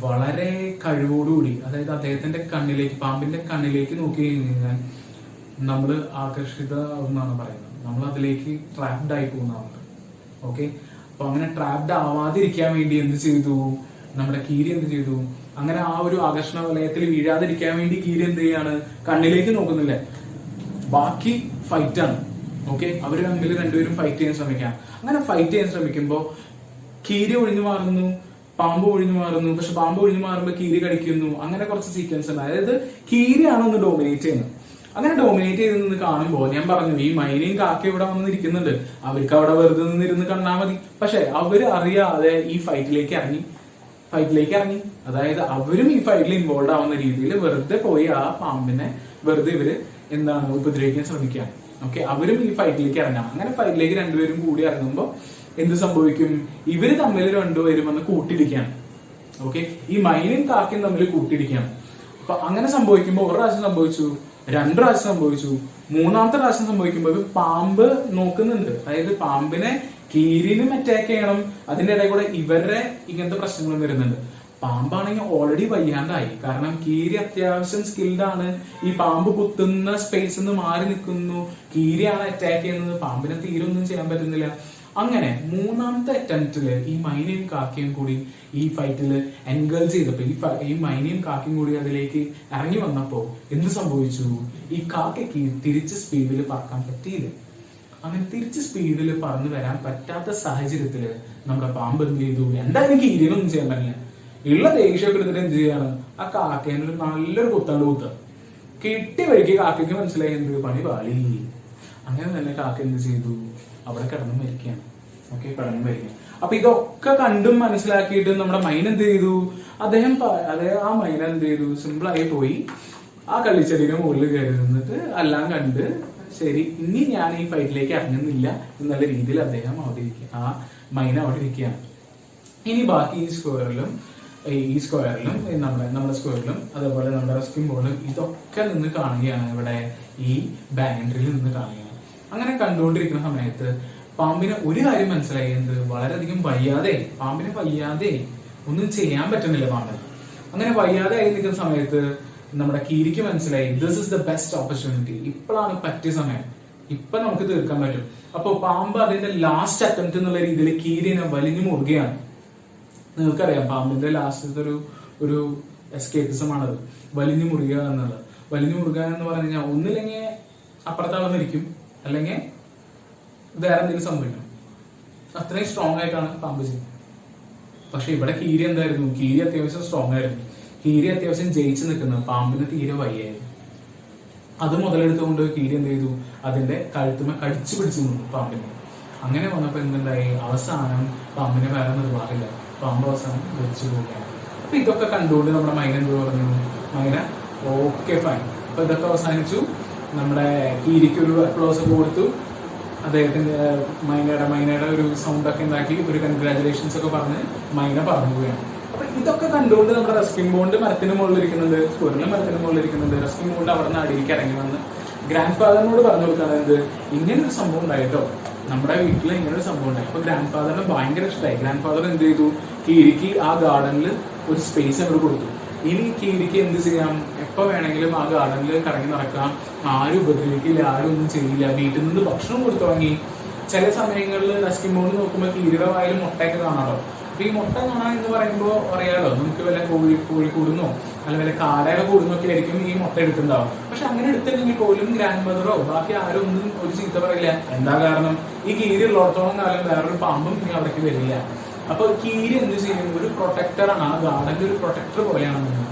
വളരെ കഴിവോടുകൂടി, അതായത് അദ്ദേഹത്തിന്റെ കണ്ണിലേക്ക്, പാമ്പിന്റെ കണ്ണിലേക്ക് നോക്കി കഴിഞ്ഞാൽ നമ്മൾ ആകർഷിതമാവുന്നാണ് പറയുന്നത്. നമ്മൾ അതിലേക്ക് ട്രാപ്ഡ് ആയി പോകുന്നതാണ്. ഓക്കെ, അപ്പൊ അങ്ങനെ ട്രാപ്ഡ് ആവാതിരിക്കാൻ വേണ്ടി എന്ത് ചെയ്തു നമ്മുടെ കീരി? എന്ത് ചെയ്തു? അങ്ങനെ ആ ഒരു ആകർഷണ വലയത്തിൽ വീഴാതിരിക്കാൻ വേണ്ടി കീരി എന്ത് ചെയ്യാണ്? കണ്ണിലേക്ക് നോക്കുന്നില്ല, ബാക്കി ഫൈറ്റ് ആണ്. ഓക്കെ, അവര് തമ്മിൽ രണ്ടുപേരും ഫൈറ്റ് ചെയ്യാൻ ശ്രമിക്കാം. അങ്ങനെ ഫൈറ്റ് ചെയ്യാൻ ശ്രമിക്കുമ്പോ കീരി ഒഴിഞ്ഞു മാറുന്നു, പാമ്പ് ഒഴിഞ്ഞു മാറുന്നു. പക്ഷെ പാമ്പ് ഒഴിഞ്ഞു മാറുമ്പോൾ കീരി കടിക്കുന്നു. അങ്ങനെ കുറച്ച് സീക്വൻസ് ഉണ്ട്. അതായത് കീരിയാണ് ഒന്ന് ഡോമിനേറ്റ് ചെയ്യുന്നത്. അങ്ങനെ ഡോമിനേറ്റ് ചെയ്ത് നിന്ന് കാണുമ്പോൾ ഞാൻ പറഞ്ഞു, ഈ മൈനയും കാക്കയും ഇവിടെ വന്നിരിക്കുന്നുണ്ട്, അവർക്ക് അവിടെ വെറുതെ നിന്നിരുന്ന് കണ്ടാൽ മതി. പക്ഷെ അവര് അറിയാതെ ഈ ഫൈറ്റിലേക്ക് ഇറങ്ങി. അതായത് അവരും ഈ ഫൈറ്റിൽ ഇൻവോൾവ് ആവുന്ന രീതിയിൽ വെറുതെ പോയി ആ പാമ്പിനെ വെറുതെ ഇവര് ഉപദ്രവിക്കാൻ ശ്രമിക്കുകയാണ്. ഓക്കെ, അവരും ഈ ഫൈറ്റിലേക്ക് ഇറങ്ങാം. അങ്ങനെ ഫൈറ്റിലേക്ക് രണ്ടുപേരും കൂടി ഇറങ്ങുമ്പോൾ എന്ത് സംഭവിക്കും? ഇവര് തമ്മിൽ രണ്ടുപേരും വന്ന് കൂട്ടിരിക്കുകയാണ്. ഓക്കെ, ഈ മൈനയും കാക്കയും തമ്മിൽ കൂട്ടിരിക്കുകയാണ്. അപ്പൊ അങ്ങനെ സംഭവിക്കുമ്പോൾ ഒരു പ്രാവശ്യം സംഭവിച്ചു, 2 പ്രാവശ്യം സംഭവിച്ചു, 3-ാമത്തെ പ്രാവശ്യം സംഭവിക്കുമ്പോൾ പാമ്പ് നോക്കുന്നുണ്ട്. അതായത് പാമ്പിനെ കീരിനും അറ്റാക്ക് ചെയ്യണം, അതിന്റെ ഇടയിൽ കൂടെ ഇവരുടെ ഇങ്ങനത്തെ പ്രശ്നങ്ങളും വരുന്നുണ്ട്. പാമ്പാണെങ്കിൽ ഓൾറെഡി വയ്യാണ്ടായി. കാരണം കീരി അത്യാവശ്യം സ്കിൽഡ് ആണ്. ഈ പാമ്പ് കുത്തുന്ന സ്പേസിൽ നിന്ന് മാറി നിൽക്കുന്നു. കീരിയാണ് അറ്റാക്ക് ചെയ്യുന്നത്, പാമ്പിനെ തീരെ ഒന്നും ചെയ്യാൻ പറ്റുന്നില്ല. അങ്ങനെ 3-ാമത്തെ അറ്റംപ്റ്റില് ഈ മൈനയും കാക്കയും കൂടി ഈ ഫൈറ്റില് എൻഗേജ് ചെയ്തപ്പോ, ഈ മൈനയും കാക്കയും കൂടി അതിലേക്ക് ഇറങ്ങി വന്നപ്പോ എന്ത് സംഭവിച്ചു? ഈ കാക്കയ്ക്ക് തിരിച്ച് സ്പീഡിൽ പറക്കാൻ പറ്റിയില്ല. അങ്ങനെ തിരിച്ച് സ്പീഡിൽ പറന്നു വരാൻ പറ്റാത്ത സാഹചര്യത്തില് നമ്മുടെ പാമ്പ് എന്ത് ചെയ്തു? എന്തായാലും കീരിനൊന്നും ചെയ്യാൻ പറ്റില്ല. ഉള്ള ദേഷ്യമൊക്കെ എടുത്തിട്ട് എന്ത് ചെയ്യാണ്? ആ കാക്കേനൊരു നല്ലൊരു കുത്തുക. കിട്ടി വഴിക്ക് കാക്കയ്ക്ക് മനസ്സിലായി എന്ത് പണി പാളി. അങ്ങനെ തന്നെ കാക്ക എന്ത് ചെയ്തു? അവിടെ കിടന്നു മരിക്കുകയാണ്. ഓക്കെ, കിടന്നു മരിക്കുക. അപ്പൊ ഇതൊക്കെ കണ്ടും മനസ്സിലാക്കിയിട്ട് നമ്മുടെ മൈന എന്ത് ചെയ്തു? ആ മൈന എന്ത് ചെയ്തു? സിമ്പിളായി പോയി ആ കള്ളിച്ചെടിയുടെ മുകളിൽ കയറി നിന്നിട്ട് എല്ലാം കണ്ട്, ശരി ഇനി ഞാൻ ഈ ഫൈറ്റിലേക്ക് ഇറങ്ങുന്നില്ല എന്നുള്ള രീതിയിൽ അദ്ദേഹം അവിടെ ഇരിക്കുക. ആ മൈന അവിടെ ഇരിക്കുകയാണ്. ഇനി ബാക്കി ഈ സ്ക്വയറിലും നമ്മുടെ സ്ക്വയറിലും അതേപോലെ നമ്മുടെ റെസ്ക്യൂ ബോർഡിലും ഇതൊക്കെ നിന്ന് കാണുകയാണ്. ഇവിടെ ഈ ബാൻഡറിൽ നിന്ന് കാണുകയാണ്. അങ്ങനെ കണ്ടുകൊണ്ടിരിക്കുന്ന സമയത്ത് പാമ്പിന് ഒരു കാര്യം മനസ്സിലായി, എന്ത്? വളരെയധികം പാമ്പിന് വയ്യാതെ ഒന്നും ചെയ്യാൻ പറ്റുന്നില്ല പാമ്പിന്. അങ്ങനെ വയ്യാതെ ആയി നിൽക്കുന്ന സമയത്ത് നമ്മുടെ കീരിക്ക് മനസ്സിലായി, this is the best opportunity, ഇപ്പോഴാണ് പറ്റിയ സമയം, ഇപ്പൊ നമുക്ക് തീർക്കാൻ പറ്റും. അപ്പൊ പാമ്പ് അതിന്റെ ലാസ്റ്റ് അറ്റംപ്റ്റ് എന്നുള്ള രീതിയിൽ കീരിനെ വലിഞ്ഞു മുറുകയാണ്. നിങ്ങൾക്കറിയാം പാമ്പിന്റെ ലാസ്റ്റത്തെ ഒരു എസ്കേപ്പിസം ആണത്, വലിഞ്ഞു മുറുക എന്നുള്ളത്. വലിഞ്ഞു മുറുക എന്ന് പറഞ്ഞു കഴിഞ്ഞാൽ ഒന്നില്ലെങ്കിൽ അപ്പുറത്താളെ മരിക്കും, അല്ലെങ്കിൽ വേറെ എന്തെങ്കിലും സംഭവിക്കണം. അത്രയും സ്ട്രോങ് ആയിട്ടാണ് പാമ്പ് ചെയ്യുന്നത്. പക്ഷെ ഇവിടെ കീരി എന്തായിരുന്നു? കീരി അത്യാവശ്യം സ്ട്രോങ് ആയിരുന്നു. കീരി അത്യാവശ്യം ജയിച്ചു നിൽക്കുന്നത്, പാമ്പിന് തീരെ വയ്യായിരുന്നു. അത് മുതലെടുത്തുകൊണ്ട് കീരി എന്ത് ചെയ്തു? അതിന്റെ കഴുത്തുമ കടിച്ചു പിടിച്ചു നിന്നു പാമ്പിനെ. അങ്ങനെ വന്നപ്പോ എന്തുണ്ടായി? അവസാനം പാമ്പിനെ വേറെ നിർവാഹമില്ല, പാമ്പ് അവസാനം വെച്ചു പോവുകയാണ്. അപ്പൊ ഇതൊക്കെ കണ്ടുകൊണ്ട് നമ്മുടെ മൈന എന്ത് പറഞ്ഞു? മൈന ഓക്കെ ഫൈൻ. അപ്പൊ ഇതൊക്കെ അവസാനിച്ചു. നമ്മുടെ കീരിക്ക് ഒരു അപ്ലോസ് കൊടുത്തു. അദ്ദേഹത്തിന്റെ മൈനയുടെ ഒരു സൗണ്ട് ഒക്കെ ഉണ്ടാക്കി ഒരു കൺഗ്രാജുലേഷൻസ് ഒക്കെ പറഞ്ഞ് മൈന പറഞ്ഞു പോവുകയാണ്. അപ്പൊ ഇതൊക്കെ കണ്ടുകൊണ്ട് നമ്മുടെ റെസ്ക്യൂ ബോണ്ട് മരത്തിന് മുകളിൽ ഇരിക്കുന്നുണ്ട്, സ്ക്വയറിന്റെ മരത്തിന് മുകളിൽ ഇരിക്കുന്നുണ്ട്. റെസ്ക്യൂ ബോണ്ട് അവിടെ നിന്ന് അടിയിലേക്ക് ഇറങ്ങി വന്ന് ഗ്രാൻഡ് ഫാദറിനോട് പറഞ്ഞു കൊടുക്കുന്നത്, ഇങ്ങനൊരു സംഭവം ഉണ്ടായിട്ടോ, നമ്മുടെ വീട്ടിൽ ഇങ്ങനൊരു സംഭവം ഉണ്ടായി. അപ്പൊ ഗ്രാൻഡ് ഫാദറിന് ഭയങ്കര ഇഷ്ടമായി. ഗ്രാൻഡ് ഫാദർ എന്ത് ചെയ്തു? കീരിക്ക് ആ ഗാർഡനിൽ ഒരു സ്പേസ് അങ്ങോട്ട് കൊടുത്തു. ഇനി കീരിക്ക് എന്ത് ചെയ്യാം? എപ്പോ വേണമെങ്കിലും ആ ഗാർഡനിൽ കറങ്ങി നടക്കാം, ആരും ഉപദ്രവിക്കില്ല, ആരും ഒന്നും ചെയ്യില്ല. വീട്ടിൽ നിന്ന് ഭക്ഷണം കൊടുത്തു തുടങ്ങി. ചില സമയങ്ങളിൽ റെസ്ക്യൂ ബോണ്ട് നോക്കുമ്പോൾ കീരിയുടെ വായിൽ മുട്ടയൊക്കെ കാണാറോ. അപ്പൊ ഈ മുട്ട കാണാൻ എന്ന് പറയുമ്പോൾ അറിയാലോ, നമുക്ക് വല്ല കോഴിക്കൂടുന്നോ അല്ല വല്ല കാടയുടെ കൂടുന്നൊക്കെ ആയിരിക്കും ഈ മുട്ട എടുത്തിട്ടുണ്ടാവും. പക്ഷെ അങ്ങനെ എടുത്തില്ലെങ്കിൽ പോലും ഗ്രാൻഡ് മദറോ ബാക്കി ആരും ഒന്നും ഒരു ചീത്ത പറയില്ല. എന്താ കാരണം? ഈ കീരി ഉള്ളിടത്തോളം കാലം വേറൊരു പാമ്പും ഇനി അവിടേക്ക് വരില്ല. അപ്പൊ കീരി എന്ത് ചെയ്യും? ഒരു പ്രൊട്ടക്ടറാണ്, ആ ഗാർഡന്റെ ഒരു പ്രൊട്ടക്ടർ പോലെയാണ്.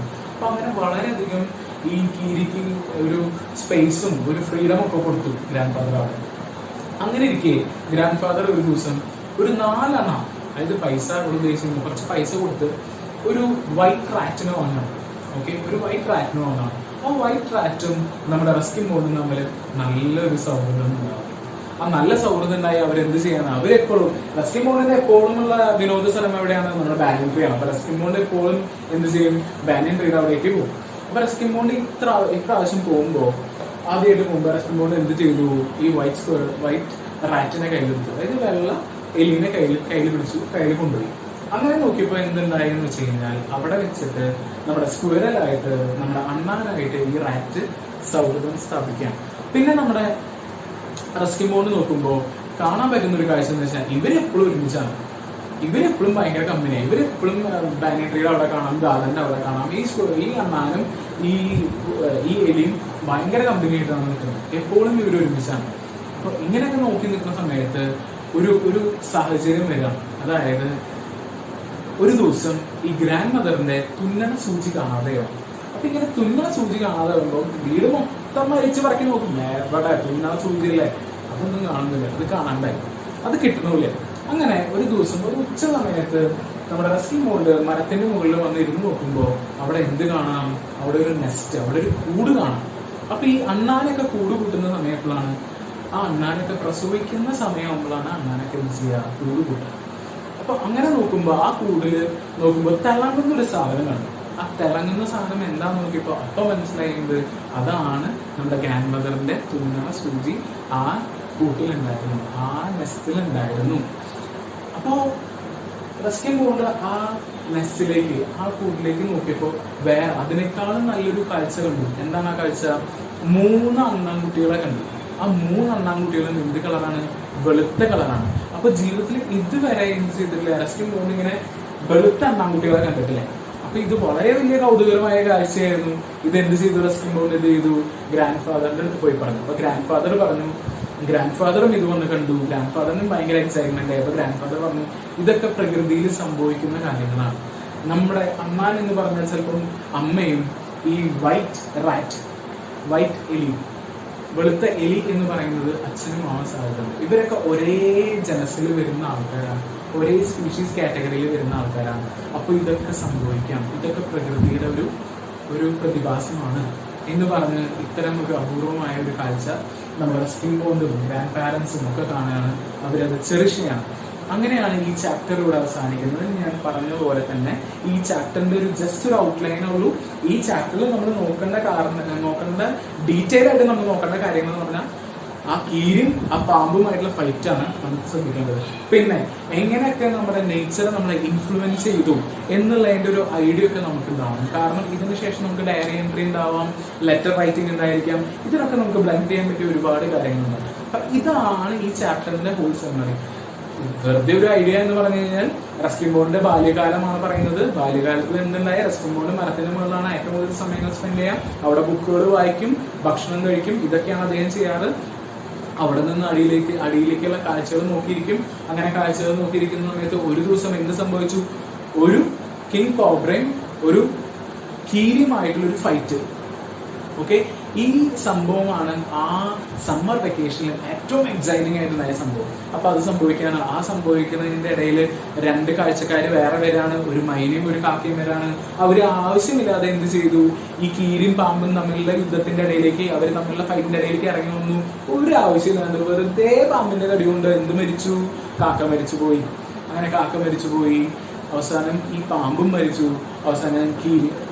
അപ്പൊ അങ്ങനെ വളരെയധികം ഈ കീരിക്ക് ഒരു സ്പേസും ഒരു ഫ്രീഡം ഒക്കെ കൊടുത്തു ഗ്രാൻഡ് ഫാദർ അവിടെ. അങ്ങനെ ഇരിക്കെ ഗ്രാൻഡ് ഫാദർ ഒരു ദിവസം ഒരു 4 അണ, അതായത് പൈസ ഉദ്ദേശിക്കുന്നു, കുറച്ച് പൈസ കൊടുത്ത് ഒരു വൈറ്റ് റാറ്റിനെ വാങ്ങണം. ഓക്കെ, ഒരു വൈറ്റ് റാറ്റിനെ വാങ്ങണം. ആ വൈറ്റ് റാറ്റും നമ്മുടെ റെസ്ക്യൂ ബോർഡും തമ്മിൽ നല്ലൊരു സൗഹൃദം ഉണ്ടാവും. ആ നല്ല സൗഹൃദം ഉണ്ടായി അവരെന്ത് ചെയ്യണം? അവരെപ്പോഴും റെസ്ക്യൂ ബോർഡിന്റെ എപ്പോഴും ഉള്ള വിനോദ സ്ഥലം എവിടെയാണ്? നമ്മുടെ ബാനിയൻ ട്രീ ആണ്. അപ്പൊ റെസ്ക്യൂ ബോർഡ് എപ്പോഴും എന്ത് ചെയ്യും? ബാനിയൻ ട്രീയുടെ അവിടേക്ക് പോകും. അപ്പൊ റെസ്ക്യൂ ബോർഡ് ഇപ്രാവശ്യം പോകുമ്പോൾ ആദ്യമായിട്ട് പോകുമ്പോൾ റെസ്ക്യൂ ബോർഡ് എന്ത് ചെയ്തു? ഈ വൈറ്റ് റാറ്റിനെ കയ്യിലെടുത്തു. അതായത് വെള്ള എലിനെ കയ്യിൽ പിടിച്ചു, കയ്യിൽ കൊണ്ടുപോയി. അങ്ങനെ നോക്കിയപ്പോൾ എന്തുണ്ടായി എന്ന് വെച്ച് കഴിഞ്ഞാൽ അവിടെ വെച്ചിട്ട് നമ്മുടെ സ്ക്വയറലായിട്ട് നമ്മുടെ അണ്ണാനായിട്ട് ഈ റാറ്റ് സൗഹൃദം സ്ഥാപിക്കാം. പിന്നെ നമ്മുടെ റസ്കിമോണ്ട് നോക്കുമ്പോൾ കാണാൻ പറ്റുന്ന ഒരു കാഴ്ച എന്ന് വെച്ചാൽ ഇവരെപ്പോഴും ഒരുമിച്ചാണ്, ഇവരെപ്പോഴും ഭയങ്കര കമ്പനിയാണ്. ഇവരെപ്പോഴും ഡൈനിട്രിയുടെ അവിടെ കാണാം, ഗാർഡന്റെ അവിടെ കാണാം. ഈ അണ്ണാനും ഈ എലിയും ഭയങ്കര കമ്പനി ആയിട്ടാണ് നിൽക്കുന്നത്. എപ്പോഴും ഇവർ ഒരുമിച്ചാണ്. അപ്പൊ ഇങ്ങനെയൊക്കെ നോക്കി നിൽക്കുന്ന സമയത്ത് ഒരു സാഹചര്യം വരാം. അതായത് ഒരു ദിവസം ഈ ഗ്രാൻഡ് മദറിന്റെ തുന്നണ സൂചി കാണാതെയോ. അപ്പൊ ഇങ്ങനെ തുന്നണ സൂചി കാണാതെ വരുമ്പോൾ വീട് മൊത്തം മരിച്ചു പറക്കി നോക്കും, എവിടെ തുന്നണ സൂചി അല്ലേ, അതൊന്നും കാണുന്നില്ല, അത് കാണാണ്ടായി, അത് കിട്ടണില്ല. അങ്ങനെ ഒരു ദിവസം ഒരു ഉച്ച സമയത്ത് നമ്മുടെ റസ്കിമോണ്ട് മരത്തിന്റെ മുകളിൽ വന്ന് ഇരുന്ന് നോക്കുമ്പോൾ അവിടെ എന്ത് കാണാം? അവിടെ ഒരു നെസ്റ്റ്, അവിടെ ഒരു കൂട് കാണാം. അപ്പൊ ഈ അണ്ണാനൊക്കെ കൂട് കൂട്ടുന്ന സമയത്തിലാണ്, ആ അണ്ണാനൊക്കെ പ്രസവിക്കുന്ന സമയമാകുമ്പോഴാണ് അണ്ണാനൊക്കെ എന്ത് ചെയ്യുക? കൂട് കൂട്ടുക. അപ്പൊ അങ്ങനെ നോക്കുമ്പോ ആ കൂടില് നോക്കുമ്പോൾ തിളങ്ങുന്ന ഒരു സാധനം കണ്ടു. ആ തിളങ്ങുന്ന സാധനം എന്താന്ന് നോക്കിയപ്പോ അപ്പൊ മനസ്സിലായത് അതാണ് നമ്മുടെ ഗ്രാൻഡ് മദറിന്റെ തുന്നണ സൂചി ആ കൂട്ടിലുണ്ടായിരുന്നു, ആ നെസ്റ്റിലുണ്ടായിരുന്നു. അപ്പോ റസ്കിമോണ്ട് ആ നെസ്റ്റിലേക്ക്, ആ കൂട്ടിലേക്ക് നോക്കിയപ്പോ വേറെ അതിനേക്കാളും നല്ലൊരു കാഴ്ച കണ്ടു. എന്താണ് ആ കാഴ്ച? 3 അണ്ണാൻകുട്ടികളെ കണ്ടു. ആ 3 അണ്ണാൻകുട്ടികളും എന്ത് കളറാണ്? വെളുത്ത കളറാണ്. അപ്പൊ ജീവിതത്തിൽ ഇതുവരെ എന്ത് ചെയ്തിട്ടില്ല, റസ്കിമോണ്ട് ഇങ്ങനെ വെളുത്ത അണ്ണാൻകുട്ടികളെ കണ്ടിട്ടില്ല. അപ്പൊ ഇത് വളരെ വലിയ കൗതുകരമായ കാഴ്ചയായിരുന്നു. ഇത് എന്ത് ചെയ്തു? റസ്കിമോണ്ട് ഇത് ചെയ്തു, ഗ്രാൻഡ് ഫാദറിന്റെ അടുത്ത് പോയി പറഞ്ഞു. അപ്പൊ ഗ്രാൻഡ് ഫാദർ പറഞ്ഞു, ഗ്രാൻഡ് ഫാദറും ഇത് വന്ന് കണ്ടു. ഗ്രാൻഡ് ഫാദറിനും ഭയങ്കര എക്സൈറ്റ്മെന്റ് ആയി. അപ്പൊ ഗ്രാൻഡ് ഫാദർ പറഞ്ഞു, ഇതൊക്കെ പ്രകൃതിയിൽ സംഭവിക്കുന്ന കാര്യങ്ങളാണ്. നമ്മുടെ അണ്ണാൻ എന്ന് പറഞ്ഞാൽ ചിലപ്പം അമ്മയും ഈ വൈറ്റ് എലി, വെളുത്ത എലി എന്ന് പറയുന്നത് അച്ഛനും ആവാൻ സാധ്യതയുണ്ട്. ഇവരൊക്കെ ഒരേ ജനസിൽ വരുന്ന ആൾക്കാരാണ്, ഒരേ സ്പീഷീസ് കാറ്റഗറിയിൽ വരുന്ന ആൾക്കാരാണ്. അപ്പൊ ഇതൊക്കെ സംഭവിക്കാം, ഇതൊക്കെ പ്രകൃതിയുടെ ഒരു പ്രതിഭാസമാണ് എന്ന് പറഞ്ഞ് ഇത്തരം ഒരു അപൂർവമായ ഒരു കാഴ്ച നമ്മുടെ റസ്കിമോണ്ടും ഗ്രാൻഡ് പാരൻസും ഒക്കെ കാണുകയാണ്. അവരത് ചെറിഷയാണ്. അങ്ങനെയാണ് ഈ ചാപ്റ്റർ ഇവിടെ അവസാനിക്കുന്നത്. ഞാൻ പറഞ്ഞ പോലെ തന്നെ ഈ ചാപ്റ്ററിന്റെ ജസ്റ്റ് ഒരു ഔട്ട്ലൈനേ ഉള്ളൂ. ഈ ചാപ്റ്ററിൽ നമ്മൾ നോക്കേണ്ട ഡീറ്റെയിൽ ആയിട്ട് നമ്മൾ നോക്കേണ്ട കാര്യങ്ങൾ എന്ന് പറഞ്ഞാൽ ആ കീരും ആ പാമ്പുമായിട്ടുള്ള ഫൈറ്റ് ആണ് നമുക്ക് ശ്രദ്ധിക്കേണ്ടത്. പിന്നെ എങ്ങനെയൊക്കെ നമ്മുടെ നേച്ചറെ നമ്മളെ ഇൻഫ്ലുവൻസ് ചെയ്തു എന്നുള്ളതിന്റെ ഒരു ഐഡിയ ഒക്കെ നമുക്ക് ഉണ്ടാവും. കാരണം ഇതിന് ശേഷം നമുക്ക് ഡയറി എൻട്രി ഉണ്ടാവാം, ലെറ്റർ റൈറ്റിംഗ് ഉണ്ടായിരിക്കാം. ഇതിനൊക്കെ നമുക്ക് ബ്ലെൻഡ് ചെയ്യാൻ പറ്റിയ ഒരുപാട് കാര്യങ്ങളുണ്ട്. അപ്പൊ ഇതാണ് ഈ ചാപ്റ്ററിന്റെ ഹോൾ സമ്മറി. വെറുതെ ഒരു ഐഡിയ എന്ന് പറഞ്ഞു കഴിഞ്ഞാൽ റസ്കിമോണ്ടിന്റെ ബാല്യകാലമാണ് പറയുന്നത്. ബാല്യകാലത്തിൽ എന്തുണ്ടായി? റസ്കിമോണ്ട് മരത്തിന് മുകളിലാണ് ഏറ്റവും കൂടുതൽ സമയങ്ങൾ സ്പെൻഡ് ചെയ്യാം. അവിടെ ബുക്കുകൾ വായിക്കും, ഭക്ഷണം കഴിക്കും. ഇതൊക്കെയാണ് അദ്ദേഹം ചെയ്യാറ്. അവിടെ നിന്ന് അടിയിലേക്കുള്ള കാഴ്ചകൾ നോക്കിയിരിക്കും. അങ്ങനെ കാഴ്ചകൾ നോക്കിയിരിക്കുന്ന സമയത്ത് ഒരു ദിവസം എന്ത് സംഭവിച്ചു? ഒരു കിങ് കോബ്രയും ഒരു കീരിയുമായിട്ടുള്ള ഒരു ഫൈറ്റ്. ഓക്കെ, ഈ സംഭവമാണ് ആ സമ്മർ വെക്കേഷനിൽ ഏറ്റവും എക്സൈറ്റിംഗ് ആയിട്ടുണ്ടായ സംഭവം. അപ്പൊ അത് സംഭവിക്കാനാണ്. ആ സംഭവിക്കുന്നതിന്റെ ഇടയിൽ 2 കാഴ്ചക്കാര് വേറെ വരാണ്, ഒരു മൈനയും ഒരു കാക്കയും വരാണ്. അവര് ആവശ്യമില്ലാതെ എന്ത് ചെയ്തു? ഈ കീരിയും പാമ്പും തമ്മിലുള്ള യുദ്ധത്തിന്റെ ഇടയിലേക്ക്, അവർ തമ്മിലുള്ള ഫൈറ്റിന്റെ ഇടയിലേക്ക് ഇറങ്ങി വന്നു. ഒരു ആവശ്യമില്ലാണ്ട് വെറുതെ പാമ്പിന്റെ കടി കൊണ്ട് എന്ത് മരിച്ചു? കാക്ക മരിച്ചുപോയി. അങ്ങനെ കാക്ക മരിച്ചുപോയി. അവസാനം ഈ പാമ്പും മരിച്ചു. അവസാനം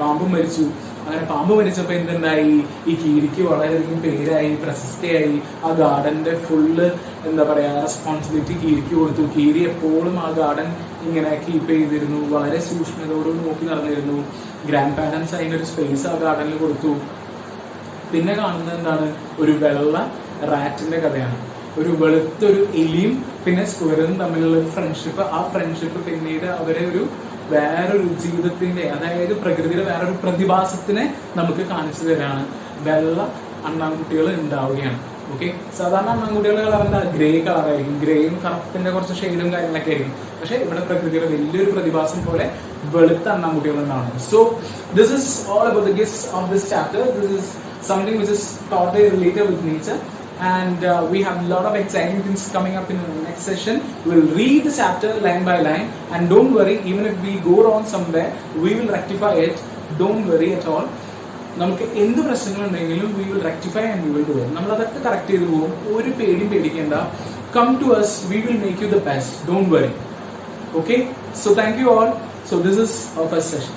പാമ്പും മരിച്ചു. അങ്ങനെ പാമ്പ് മരിച്ചപ്പോ എന്തുണ്ടായി? ഈ കീരിക്ക് വളരെയധികം പേരായി, പ്രശസ്തിയായി. ആ ഗാർഡന്റെ ഫുള്ള് എന്താ പറയാ റെസ്പോൺസിബിലിറ്റി കീരിക്ക് കൊടുത്തു. കീരി എപ്പോഴും ആ ഗാർഡൻ ഇങ്ങനെ കീപ്പ് ചെയ്തിരുന്നു, വളരെ സൂക്ഷ്മതയോട് നോക്കി നടന്നിരുന്നു. ഗ്രാൻഡ് പാരൻസ് അതിനൊരു സ്പേസ് ആ ഗാർഡനിൽ കൊടുത്തു. പിന്നെ കാണുന്നത് എന്താണ്? ഒരു വെള്ള റാറ്റിന്റെ കഥയാണ്. ഒരു വെളുത്തൊരു എലിയും പിന്നെ സ്ക്വയറും തമ്മിലുള്ള ഒരു ഫ്രണ്ട്ഷിപ്പ്. ആ ഫ്രണ്ട്ഷിപ്പ് പിന്നീട് അവരെ വേറൊരു ജീവിതത്തിന്റെ, അതായത് പ്രകൃതിയുടെ വേറൊരു പ്രതിഭാസത്തിനെ നമുക്ക് കാണിച്ചു തരാണ്. വെള്ള അണ്ണാൻകുട്ടികൾ ഉണ്ടാവുകയാണ്. ഓക്കെ, സാധാരണ അണ്ണാൻകുട്ടികളുടെ കളർ എന്താ? ഗ്രേ കളറായിരിക്കും. ഗ്രേയും കറുപ്പിന്റെ കുറച്ച് ഷെയ്ഡും കാര്യങ്ങളൊക്കെ ആയിരിക്കും. പക്ഷെ ഇവിടെ പ്രകൃതിയുടെ വലിയൊരു പ്രതിഭാസം പോലെ വെളുത്ത അണ്ണാൻകുട്ടികൾ ഉണ്ടാവുന്നത്. So this is all about the gifts of this chapter. This is something which is totally related with nature. And we have a lot of exciting things coming up in the next session. We'll read the chapter line by line, and don't worry, even if we go wrong somewhere, we will rectify it. Don't worry at all. നമുക്ക് എന്ത് പ്രശ്നങ്ങളുണ്ടെങ്കിലും we will rectify and we will do it. നമ്മൾ അതൊക്കെ correct ചെയ്തു പോകും. ഒരു പേടിയും പേടിക്കേണ്ട. Come to us, we will make you the best. Don't worry. Okay, so thank you all. So this is our first session.